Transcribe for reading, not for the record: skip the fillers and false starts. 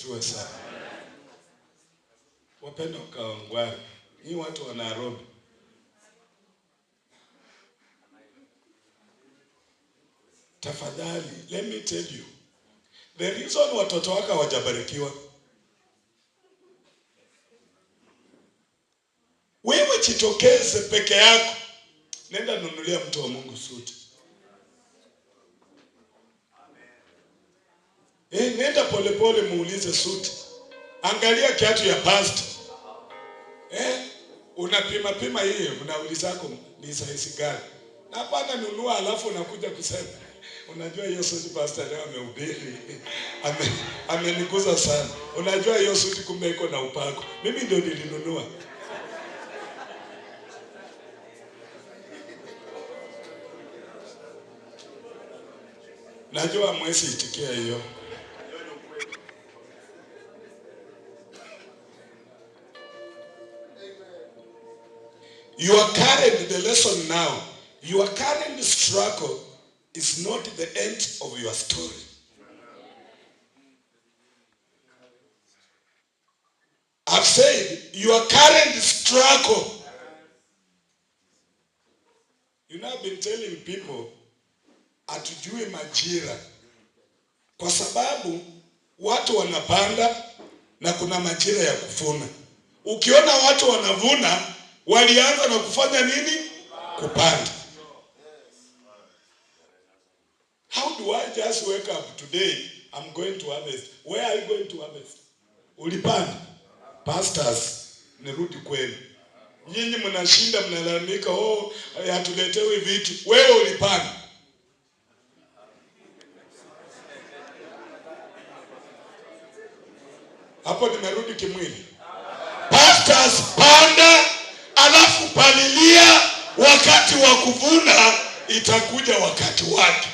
asifiwe sana. Wapenda Kawangware, hii watu wa Nairobi. Tafadhali, let me tell you. The reason watoto wako hawajabarikiwa. Wewe jitokeze peke yako. Nenda nunulia mtu wa Mungu suti. Nenda polepole muulize suti. Angalia kiatu ya pastor. Unapima hii, unaulizako ni size gani? Na hapana nunua alafu unakuja kusema unajua hiyo suti pastor leo amehubiri. Ameniguza sana. Unajua hiyo suti kumbe iko na upako. Mimi ndio nilinunua. Najua mwezi itikia hiyo. Your current, the lesson now, your current struggle is not the end of your story. I've said, your current struggle. You know, I've been telling people, hatujui majira. Kwa sababu, watu wanapanda na kuna majira ya kuvuna. Ukiona watu wanavuna, walianza na kufanya nini? Kupanda. How do I just wake up today, I'm going to harvest? Where are you going to harvest? Ulipanda. Pastors, nirudi kwenu. Nyinyi mnashinda mnalalamika, hatuletewi vitu. Wewe ulipanda. Hapo nimerudi kimwili. Pastors, panda, alafu palilia, wakati wa kuvuna itakuja wakati wake.